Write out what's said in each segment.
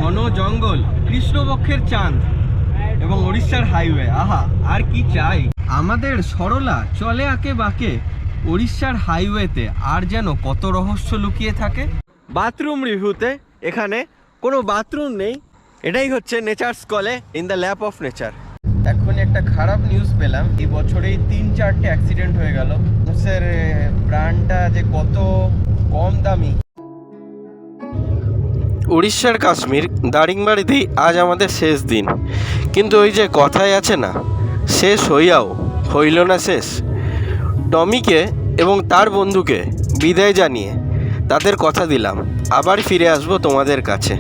ঘন জঙ্গল, কৃষ্ণপক্ষের চাঁদ এবং উড়িষ্যার হাইওয়ে। আহা, আর কি চাই। আমাদের সরলা চলে আঁকে বাঁকে উড়িষ্যার হাইওয়েতে আর যেন কত রহস্য লুকিয়ে থাকে। বাথরুম রিভিউতে এখানে কোনো বাথরুম নেই, এটাই হচ্ছে নেচার্স কলে in the lap of nature. এখন একটা খারাপ নিউজ পেলাম, এই বছরেই 3-4টে অ্যাক্সিডেন্ট হয়ে গেল। মানুষের প্রাণটা যে কত কম দামি। উড়িষ্যার কাশ্মীর দারিংবাড়িতেই আজ আমাদের শেষ দিন, কিন্তু ওই যে কথাই আছে না, শেষ হইয়াও হইল না শেষ। টমিকে এবং তার বন্ধুকে বিদায় জানিয়ে তাদের কথা দিলাম আবার ফিরে আসব তোমাদের কাছে।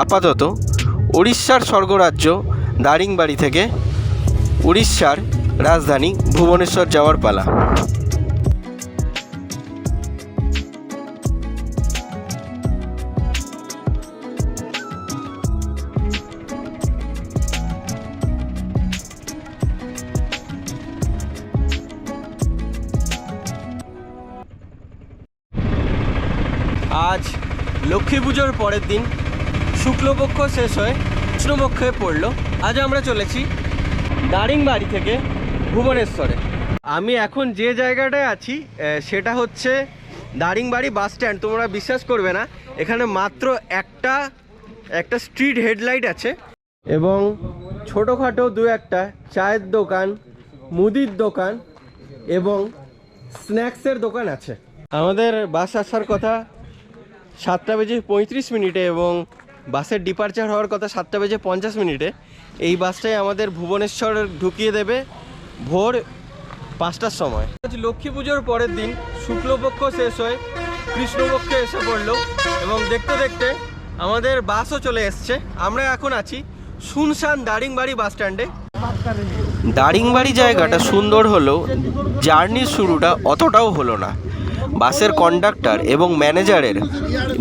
আপাতত উড়িষ্যার স্বর্গরাজ্য দারিংবাড়ি থেকে উড়িষ্যার রাজধানী ভুবনেশ্বর যাওয়ার পালা। আজ লক্ষ্মী পুজোর পরের দিন, শুক্লপক্ষ শেষ হয়ে কৃষ্ণপক্ষে পড়লো। আজ আমরা চলেছি দারিংবাড়ি থেকে ভুবনেশ্বরে। আমি এখন যে জায়গাটায় আছি সেটা হচ্ছে দারিংবাড়ি বাস স্ট্যান্ড। তোমরা বিশ্বাস করবে না, এখানে মাত্র একটা স্ট্রিট হেডলাইট আছে এবং ছোটোখাটো দু একটা চায়ের দোকান, মুদির দোকান এবং স্ন্যাক্সের দোকান আছে। আমাদের বাস আসার কথা 7:35 এবং বাসের ডিপারচার হওয়ার কথা 7:50। এই বাসটাই আমাদের ভুবনেশ্বর ঢুকিয়ে দেবে ভোর 5টার সময়। আজ লক্ষ্মী পুজোর পরের দিন, শুক্লপক্ষ শেষ হয়ে কৃষ্ণপক্ষে এসে পড়লো এবং দেখতে দেখতে আমাদের বাসও চলে এসছে। আমরা এখন আছি শুনশান দারিংবাড়ি বাস স্ট্যান্ডে। দারিংবাড়ি জায়গাটা সুন্দর হলেও জার্নির শুরুটা অতটাও হলো না। বাসের কন্ডাক্টর এবং ম্যানেজারের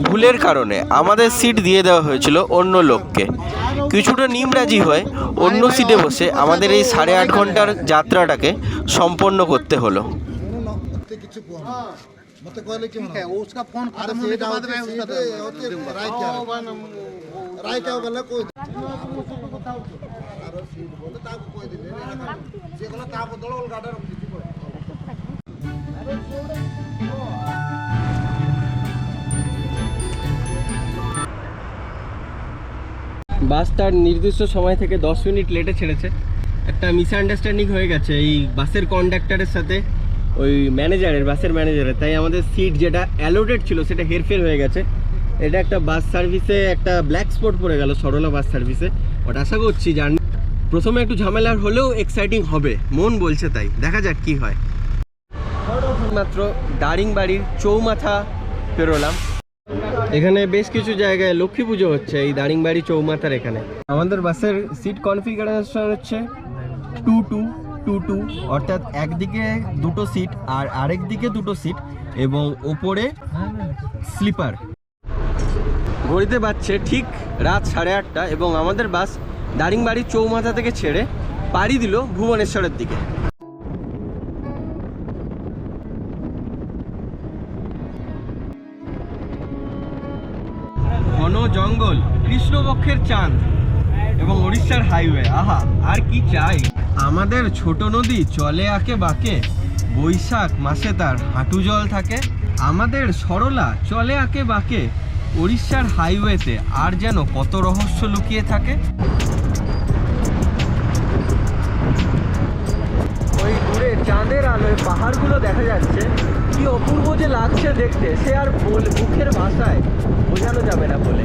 ভুলের কারণে আমাদের সিট দিয়ে দেওয়া হয়েছিল অন্য লোককে। কিছুটা নিমরাজি হয়ে অন্য সিটে বসে আমাদের এই 8.5 ঘন্টার যাত্রাটাকে সম্পন্ন করতে হলো। বাস তার নির্দিষ্ট সময় থেকে 10 মিনিট লেটে ছেড়েছে। একটা মিসআন্ডারস্ট্যান্ডিং হয়ে গেছে এই বাসের কন্ডাক্টরের সাথে ওই বাসের ম্যানেজারের, তাই আমাদের সিট যেটা অ্যালোটেড ছিল সেটা হেরফের হয়ে গেছে। এটা একটা বাস সার্ভিসে একটা ব্ল্যাক স্পট পড়ে গেল সরলা বাস সার্ভিসে। ওটা আশা করছি জার্নি প্রথমে একটু ঝামেলার হলেও এক্সাইটিং হবে, মন বলছে তাই। দেখা যাক কি হয়। মাত্র দারিংবাড়ির চৌমাথা পেরোলাম। এখানে বেশ কিছু জায়গায় লক্ষ্মী পুজো হচ্ছে এই দারিংবাড়ি চৌমাথার এখানে। আমাদের বাসের সিট কনফিগারেশন হচ্ছে 2-2-2-2, অর্থাৎ একদিকে 2টো সিট আর আরেক দিকে 2টো সিট এবং ওপরে স্লিপার। ঘড়িতে বাজছে ঠিক রাত 8:30 এবং আমাদের বাস দারিংবাড়ি চৌমাথা থেকে ছেড়ে পাড়ি দিল ভুবনেশ্বরের দিকে। ঘন জঙ্গল, কৃষ্ণপক্ষের চাঁদ এবং উড়িষ্যার হাইওয়ে। আহা, আর কি চাই। আমাদের ছোট নদী চলে আঁকে বাঁকে, বৈশাখ মাসে তার হাঁটু জল থাকে। আমাদের সরলা চলে আঁকে বাঁকে উড়িষ্যার হাইওয়েতে আর যেন কত রহস্য লুকিয়ে থাকে। ওই দূরে চাঁদের আলোয় পাহাড়গুলো দেখা যাচ্ছে, কি অপূর্ব যে লাগছে দেখতে, সে আর মুখের ভাষায় বোঝানো যাবে না বলে।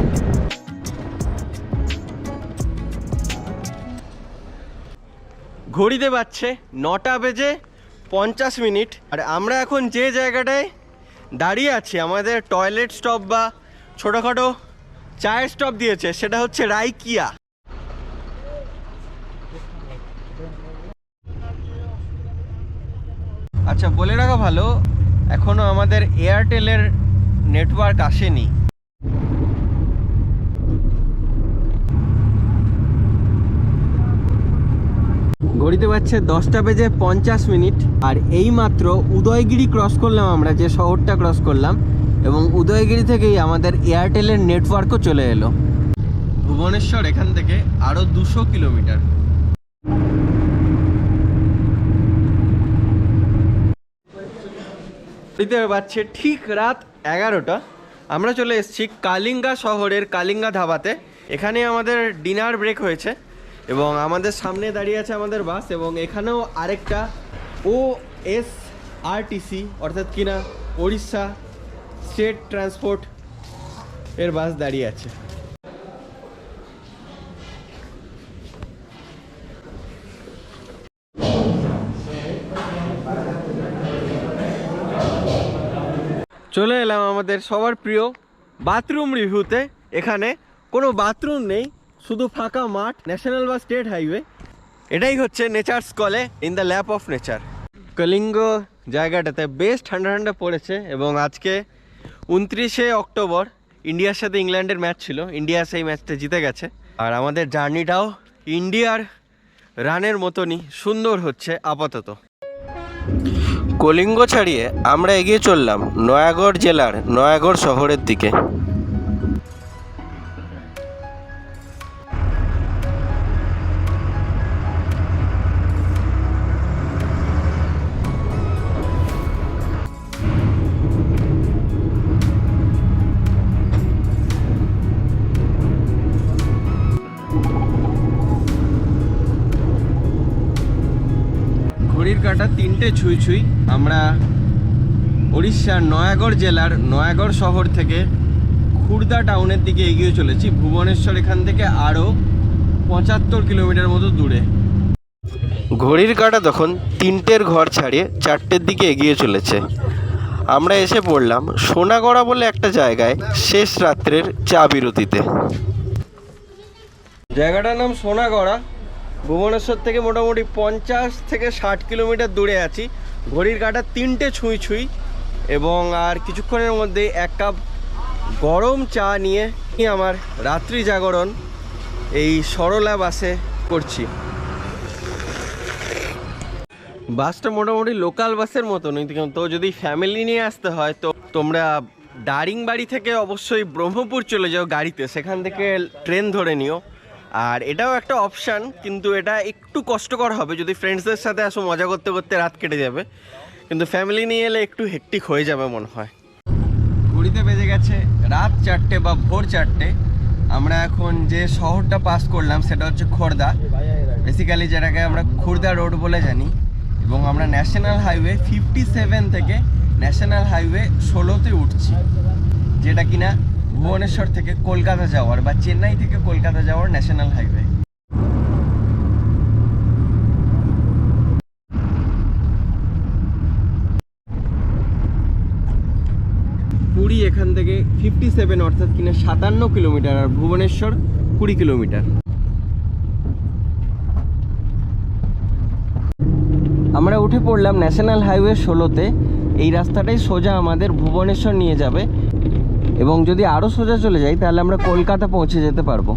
ঘড়িতে বাজছে 9:50 আর আমরা এখন যে জায়গাটায় দাঁড়িয়ে আছি, আমাদের টয়লেট স্টপ বা ছোটোখাটো চায়ের স্টপ দিয়েছে, সেটা হচ্ছে রাইকিয়া। আচ্ছা, বলে রাখা ভালো, এখনো আমাদের এয়ারটেলের নেটওয়ার্ক আসেনি। ঘড়িতে বাজছে 10:50 আর এই মাত্র উদয়গিরি ক্রস করলাম আমরা, যে শহরটা ক্রস করলাম, এবং উদয়গিরি থেকেই আমাদের এয়ারটেলের নেটওয়ার্কও চলে এলো। ভুবনেশ্বর এখান থেকে আরো 200 কিলোমিটার। বাজছে ঠিক রাত 11টা। আমরা চলে এসেছি কালিঙ্গা শহরের কালিঙ্গা ধাবাতে। এখানে আমাদের ডিনার ব্রেক হয়েছে এবং আমাদের সামনে দাঁড়িয়ে আছে আমাদের বাস, এবং এখানেও আরেকটা OSRTC অর্থাৎ কিনা ওড়িশা স্টেট ট্রান্সপোর্ট এর বাস দাঁড়িয়ে আছে। চলে এলাম আমাদের সবার প্রিয় বাথরুম রিভিউতে। এখানে কোনো বাথরুম নেই, শুধু ফাঁকা মাঠ, ন্যাশনাল বা স্টেট হাইওয়ে। এটাই হচ্ছে নেচার্স কলে in the lap of nature. Kalinga জায়গাটাতে বেশ ঠান্ডা ঠান্ডা পড়েছে, এবং আজকে 29শে অক্টোবর ইন্ডিয়ার সাথে ইংল্যান্ডের ম্যাচ ছিল। ইন্ডিয়া সেই ম্যাচটা জিতে গেছে, আর আমাদের জার্নিটাও ইন্ডিয়ার রানের মতনই সুন্দর হচ্ছে আপাতত। কলিঙ্গ ছাড়িয়ে আমরা এগিয়ে চললাম নয়াগড় জেলার নয়াগড় শহরের দিকে। ঘড়ির কাঁটা 3টে ছুঁই ছুঁই। আমরা উড়িষ্যার নয়াগড় জেলার নয়াগড় শহর থেকে খুর্দা টাউনের দিকে এগিয়ে চলেছি। ভুবনেশ্বর এখান থেকে আরও 75 কিলোমিটার মতো দূরে। ঘড়ির কাঁটা তখন 3টের ঘর ছাড়িয়ে 4টের দিকে এগিয়ে চলেছে। আমরা এসে পড়লাম সোনাগড়া বলে একটা জায়গায় শেষ রাত্রের চা বিরতিতে। জায়গাটার নাম সোনাগড়া। ভুবনেশ্বর থেকে মোটামুটি 50 থেকে 60 কিলোমিটার দূরে আছি। ঘড়ির কাঁটা 3টে ছুঁই ছুঁই, এবং আর কিছুক্ষণের মধ্যে 1 কাপ গরম চা নিয়ে আমার রাত্রি জাগরণ এই সরলা বাসে করছি। বাসটা মোটামুটি লোকাল বাসের মতনই, তো যদি ফ্যামিলি নিয়ে আসতে হয় তো তোমরা দারিংবাড়ি থেকে অবশ্যই ব্রহ্মপুর চলে যাও গাড়িতে, সেখান থেকে ট্রেন ধরে নিও। আর এটাও একটা অপশান, কিন্তু এটা একটু কষ্টকর হবে। যদি ফ্রেন্ডসদের সাথে আসো মজা করতে করতে রাত কেটে যাবে, কিন্তু ফ্যামিলি নিয়ে এলে একটু হেক্টিক হয়ে যাবে মনে হয়। ঘড়িতে বেজে গেছে রাত 4টে বা ভোর 4টে। আমরা এখন যে শহরটা পাস করলাম সেটা হচ্ছে খোর্দা, বেসিক্যালি যেটাকে আমরা খুর্দা রোড বলে জানি। এবং আমরা ন্যাশনাল হাইওয়ে 57 থেকে ন্যাশনাল হাইওয়ে 16তে উঠছি, যেটা কিনা ভুবনেশ্বর থেকে কলকাতা যাওয়ার বা চেন্নাই থেকে কলকাতা যাওয়ার ন্যাশনাল হাইওয়ে। পুরী এখান থেকে 57 অর্থাৎ কিনা 57 কিলোমিটার, আর ভুবনেশ্বর 20 কিলোমিটার। আমরা উঠে পড়লাম ন্যাশনাল হাইওয়ে 16তে। এই রাস্তাটাই সোজা আমাদের ভুবনেশ্বর নিয়ে যাবে, এবং যদি আরও সোজা চলে যাই তাহলে আমরা কলকাতা পৌঁছে যেতে পারবো।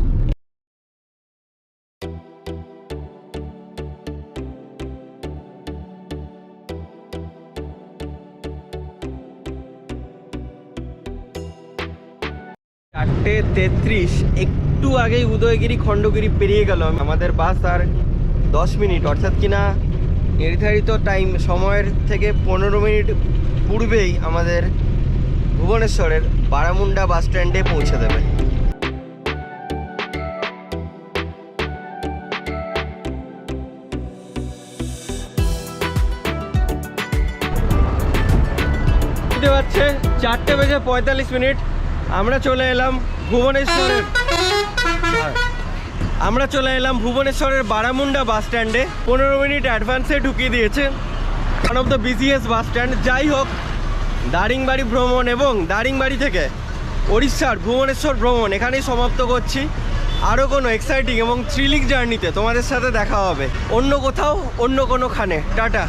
চারটে 33, একটু আগেই উদয়গিরি খণ্ডগিরি পেরিয়ে গেল আমাদের বাস। আর 10 মিনিট অর্থাৎ কিনা নির্ধারিত সময়ের থেকে 15 মিনিট পূর্বেই আমাদের ভুবনেশ্বরের বারামুন্ডা বাস স্ট্যান্ডে পৌঁছে দেবে। বুঝতে পারছে 4:45। আমরা চলে এলাম ভুবনেশ্বরের বারামুন্ডা বাস স্ট্যান্ডে। 15 মিনিট অ্যাডভান্সে ঢুকিয়ে দিয়েছে। One of the busiest bus stand. যাই হোক, দারিংবাড়ি ভ্রমণ এবং দারিংবাড়ি থেকে ওড়িশার ভুবনেশ্বর ভ্রমণ এখানেই সমাপ্ত করছি। আরও কোনো এক্সাইটিং এবং থ্রিলিং জার্নিতে তোমাদের সাথে দেখা হবে অন্য কোথাও, অন্য কোনোখানে। টাটা।